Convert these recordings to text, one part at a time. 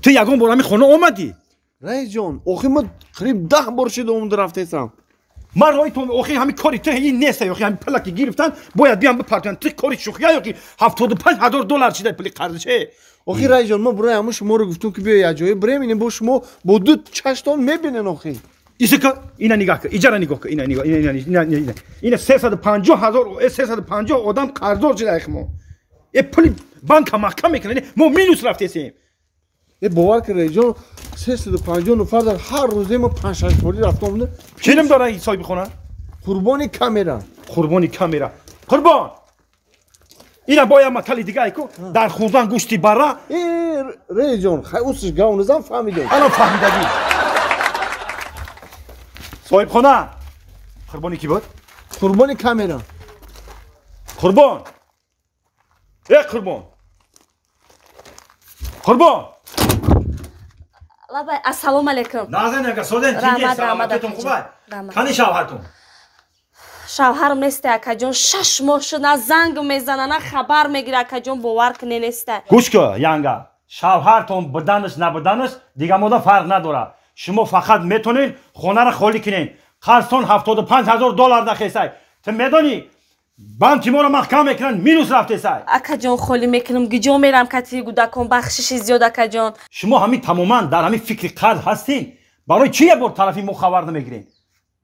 تو یگان بار همی خونه اومدی رئیس جان آخه من قریب 10 بار شده اومده رفتم من روی تو آخه همین کاری تو این نیست آخه همین پلکی گرفتن باید بیام بپرتن تو کاری شوخی آخه 75,000 دلار چیده پلی قرضشه آخه رئیس جان ما برای همه شما رو گفتم که بیا یه جایی بریم اینه با شما با دو چشتان میبینن آخه اینا نگاه کن اجاره نگاه کن اینا 350,000 350 آدم قرضدار شده اخمو ای پلی بانک محکم میکنه ما مینوس رفتیم ای باور کن رئیس جان 350 نفر در هر روزه ما 5 6 باری رفتم اومده کلم داره این صاحب خونه قربانی کامera قربان اینا باید مطلی دیگه ایکو در خوردن گوشتی برا ای رئیس جان خیلی گاونزم فهمیدم الان فهمیدی صاحب خونه قربانی کی بود قربانی کامera قربان ای قربان بابا السلام علیکم نازن اگه سودن چیه سلامتتون خوبه خانی شوهرتون شوهرم نیست اکا جون 6 ماه شد نه زنگ میزنه نه خبر میگیره اکا جون باور کنی نیست گوش کن یانگا شوهرتون بدنش نبودنش دیگه مودا فرق نداره شما فقط میتونین خونه را خالی کنین قرضتون 75,000 دلار دخیسای تو میدونی بانکی ما رو محکم میکنن مینوس رفته سای اکا جون خالی میکنم گیجو میرم کتی گودکم بخشش زیاد اکا جون شما همین تماما در همین فکر قرض هستین برای چی یه بار طرفی ما خبر نمیگیرین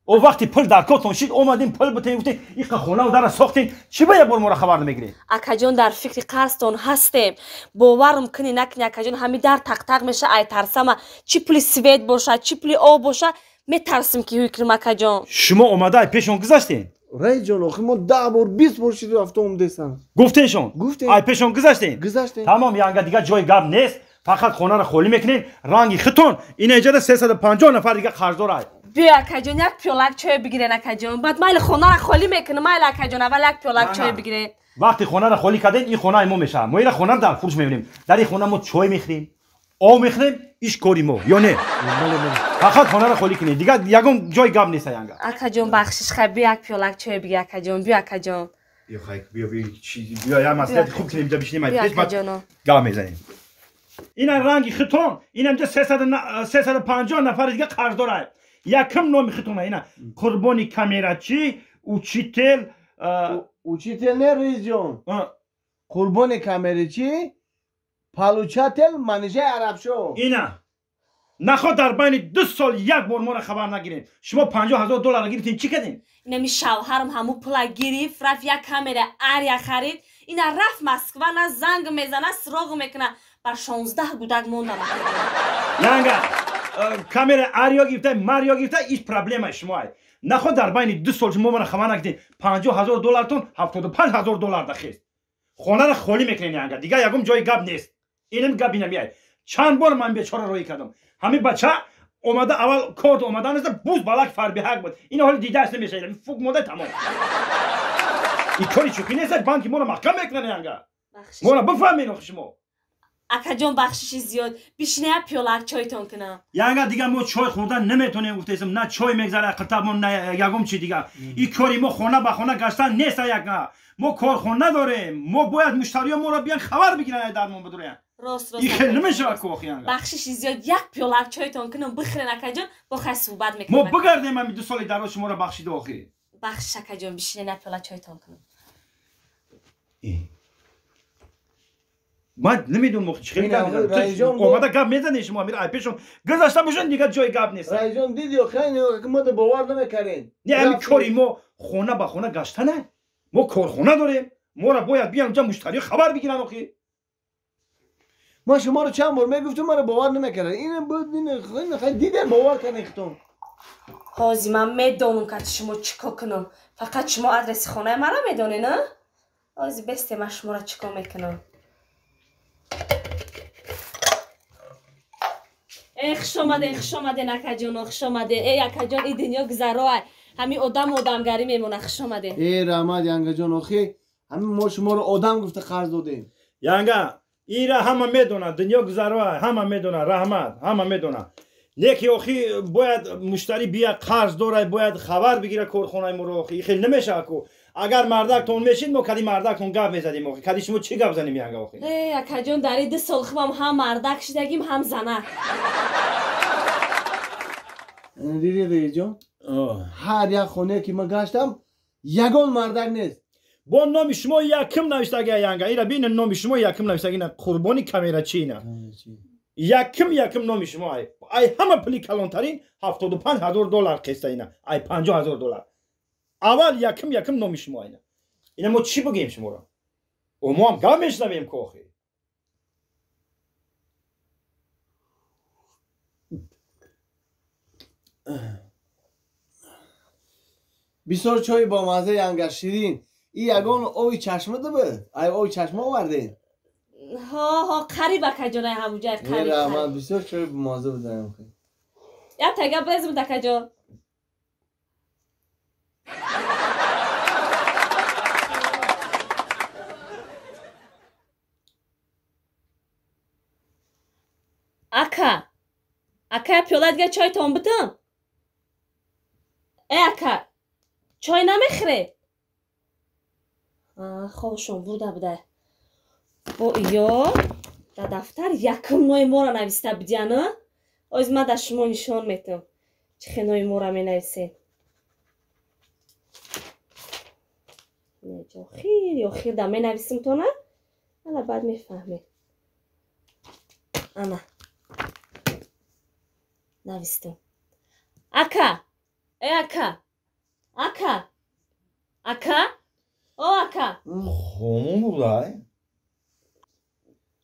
او وقتی پول در کارتون شید اومدین پول بتین گفتین این خونه و در ساختین چی به یه بار ما رو خبر نمیگیرین اکا جون در فکر قرضتون هستیم باورم کنی نکنی اکا جون همین در تق تق میشه ای ترسم چی پول سوید باشه چی پول آب باشه میترسم که هیکرم اکا جون شما اومده پیشون گذاشتین رئیس جان آخه ما 10 بار 20 بار شده رفتم اومدم گفتینشون گفتیم ای پیشون گذاشتین تمام یانگا دیگه جای گاب نیست فقط خونه رو خالی میکنین رنگی خطون این اجاره 350 نفر دیگه قرضدار ای بیا اکا جون یک پیالک چای بگیرین اکا جون بعد مایل خونه رو خالی میکنه مایل اکا جون اول یک پیالک چای بگیرین وقتی خونه رو خالی کردین این خونه ما میشه ما این خونه رو در فروش میبریم در این خونه ما چای میخریم آب میخریم ایش کاری ما یا نه فقط خونه رو خالی کنین دیگه یگون جای گاب نیست یانگا اکا جون بخشش خیلی بیا یک پیالک چای بگیر اکا جون بیا اکا جون بیا یا مسئله خوب کنیم اینجا بشینیم پیش بعد گام میزنیم این رنگی خطون این هم 350 نفر دیگه قرضدار ای یکم نام خطونه اینا قربانی کامera چی اوچیتل اوچیتل نه رئیس جان قربانی کامera چی پالوچاتل منیجه عرب شو اینا نخواد در بین 2 سال یک بار ما را خبر نگیرین شما 50,000 دلار گرفتین چی کردین نمی شوهرم همو پول گرفت رفت یک کامera اریا خرید اینا رفت مسکو نه زنگ میزنه سراغ میکنه بر 16 گودک موندم یانگا کامera اریا گرفته ماریا گرفته هیچ پرابلم شما نخواد در بین 2 سال شما را خبر نگیرین 50,000 دلار تون 75,000 دلار دخیست خونه را خالی میکنین یانگا دیگه یگم جای گاب نیست اینم گابی نمیای چند بار من بیچاره روی کردم همین بچه اومده اول کارت اومدن است بوز بالک فربهک بود این حال دیده است نمیشه این فوق مده تمام این کاری چوکی نیست بانکی ما رو محکم میکنن یانگا ما رو بفهمین شما اکا جون بخشش زیاد بیشنه پیالک چایتون کنم یانگا دیگه ما چای خوردن نمیتونیم گفتیم نه چای میگذره قطعمون نه یگم چی دیگه این کاری ما خونه به خونه گشتن نیست یگا ما کارخونه داریم ما باید مشتریان ما رو بیان خبر بگیرن درمون بدورن راست این خیلی نمیشه کوخ یانگا بخشش زیاد یک پیالک چایتون کنم بخرین اکا جون با خیلی صحبت میکنم ما بگردیم همین 2 سال در شما رو بخشیده آخه بخشش اکا جون بیشنه پیالک چایتون کنم من نمیدونم موقع چی خیلی اومده گاب میزنی شما میره پیشم گذاشته باشن دیگه جای گاب نیست رئیس جان دیدی خیلی ما باور نمیکنین نه همین کاری ما خونه به خونه گشتنه ما کارخونه داریم ما را باید بیان اونجا مشتری خبر بگیرن آخه ما شما رو چند بار میگفتم ما رو باور نمیکردن این بود این خیلی دیدن باور کنین خودتون حاضی من میدونم که شما چیکار کنم فقط شما آدرس خونه مرا میدونی نه حاضی بسته من شما را چیکار میکنم اخش آمده نکا جان اخش آمده ای اکا جان این دنیا گذرای همین آدمگری میمونه اخش آمده ای رحمت یانگا جان آخه همین ما شما رو آدم گفته قرض دادیم یانگا این را همه میدونه دنیا گذرای همه میدونه رحمت همه میدونه لیکی آخه باید مشتری بیا قرض داره باید خبر بگیره کارخانه ما رو آخه خیلی نمیشه اکو اگر مردکتون میشید ما کدی مردکتون گپ میزدیم آخه کدی شما چی گپ زنیم یانگا آخه ای اکا جان در این سال خبم هم مردک شدگیم هم زنک دیدی رئیس جان هر یک خونه که من گشتم یگان مردک نیست با نام شما یکم نوشته یانگا اینا بین نام شما یکم نوشته اینا قربانی کامیرا چی اینا یکم نام شما ای همه پلی کلانترین $75,000 قسط اینا ای $50,000 اول یکم نام شما اینا ما چی بگیم شما را و ما هم گپ میشنویم که آخه بسیار چای با مزه ینگر شیرین این یگان اوی چشمه ده به ای اوی چشمه آورده ها قریب اکا جان همونجا قریب میره من بسیار چای با مزه بدهیم یا تگه بزم دکا جان اکا پیوله دیگه چای تون بتم ای اکا چای نمیخره خوشم بوده با یا در دفتر یکم نوی ما را نویسته بدیانه از من در شما نشان میتم چه خیلی نوی ما را می نویسین نجا خیر در می نویسیم تو نه انا بعد میفهمی انا نویستم اکا ای اکا او اکا خمون بوده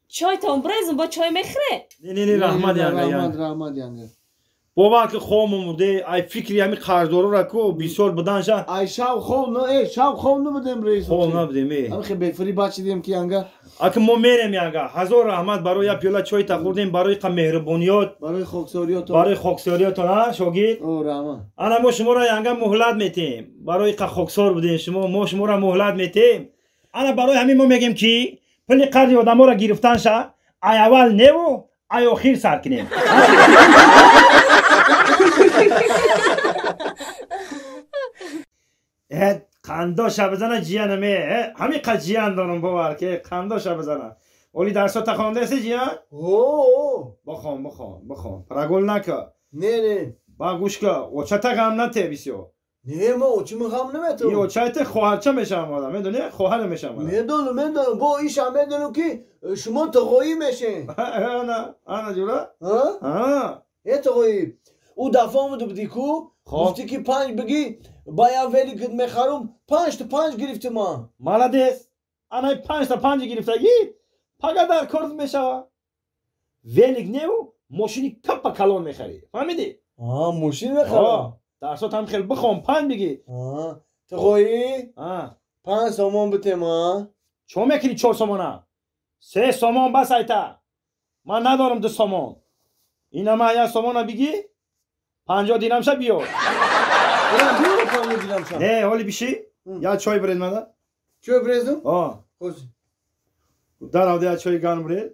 چای تون برزم با چای میخره نه رحمت ینگر بابا که خمون بوده ای فکری همی قرضدارو را که بسیار بدنشه ای شب خوب نه ای شب خوب نبودیم رئیس خوب نبودیم هم خیلی بفری بچیدیم که ینگر اگه ما میریم یانگا هزار رحمت برای پیاله چای تا خوردیم برای مهربانیات برای خاکساریات نه شاگرد او رحمت انا ما شما را یانگا مهلت میتیم برای خاکسار بودین ما شما را مهلت میتیم انا برای همین ما میگیم که پلی قرض آدما را گرفتن شه ای اول نو ای آخر سر کنیم قنداشا بزنه جیانمه همین قد جیان دارم باور که قنداشا بزنه اولی درسا خوانده هستی جیان؟ بخوام پرگل نکه نه با گوش که اوچه تا غم نته بسیار نه ما اوچه غم نمیتونم این اوچه تا خواهرچه میشم آدم میدونی؟ خواهر میشم آدم میدونم با ایشم میدونم که شما تقایی میشین انا جورا؟ ای تقایی او دفعه آمده بودی کو گفتی که 5 بگی باید ولی که میخرم 5 تا 5 گرفتی ما مالدیس انا 5 تا 5 گرفتگی پگه در کارت میشوه ولیگ نیو ماشینی کپ کلان میخری فهمیدی؟ ماشین میخرم درسات هم خیلی بخوام 5 بگی تقایی 5 سامان بته ما چو میکنی 4 سامانه 3 سامان بس ایتا من ندارم 2 سامان اینا ما 1 سامانه بگی 50 دینم شد بیار نه حالی بیشی یا چای برید مده چای بریزم؟ خوزی در آده یا چای گرم برید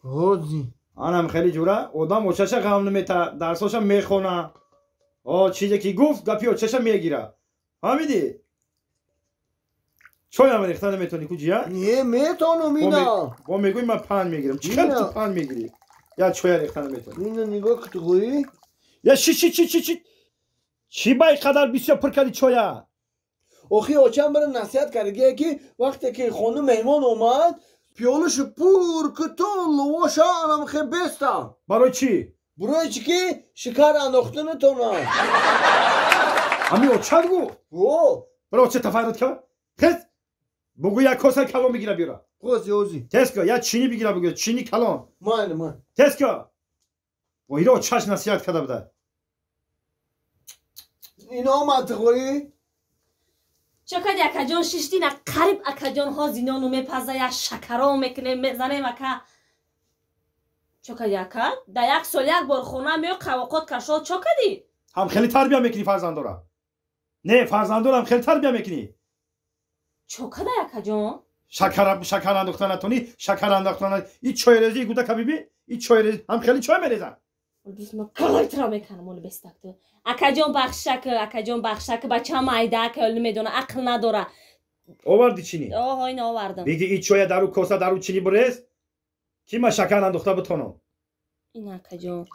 خوزی آنم خیلی جوره آدم و چشه غم نمیتا درساشم میخونه چیزی که گفت گپی و چشه میگیره فهمیدی؟ چای هم ریخته نمیتونی کجی ها؟ نه میتونم اینا با میگوی من 5 میگیرم چقدر تو 5 میگیری؟ یا چای ریخته نمیتونی اینا نگاه که تو گویی؟ یا چی بای قدر بسیار پر کردی چایه؟ آخی آچم برای نصیحت کرده که وقتی که خانه مهمان اومد پیالش پور کتون لواشه انم خیلی بستم برای چی؟ برای چی که شکر انداخته نتونم همی او چند گو؟ برای چه تفاید کرد؟ خیلی بگو یک کاسه کلان بگیره بیاره خوزی تسکا یا چینی بگیره بگیره چینی کلان من تسکا و ایره چش نصیحت کرده بده اینا منطقه‌ای؟ چکد یک جان ششتین قریب اکا جان ها زینانو میپزه یا شکرا میکنه میزنه مکا چکد یکا در 1 سال 1 بار خونه میو قواقات کشاد چکدی هم خیلی تربیه میکنی فرزندورا نه فرزندورا هم خیلی تربیه میکنی چکد یکا جان شکر انداختن نتونی شکر انداختن این چای ریزی گوده کبیبی این چای ریزی هم خیلی چای میریزن Bisma kalay mekanım onu bestaktı. Akajon bakşak bacham aydak öyle medona akıl nadora. Ovardi çini. Oyna ovardım. Bigi iç çoya daru kosa daru çini burez. Kima şakan andokta butono. این akajon.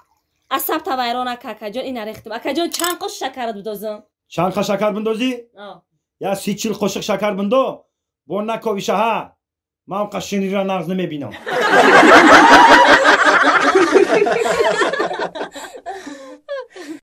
Asab tavayron akajon ina rextim. Akajon çan qo'sh shakar dudozim. Çanka şakar bundozi? Ya siçil qo'shiq shakar bundo. Bonna kovisha ha. Man qashini ra nagz nemebinam.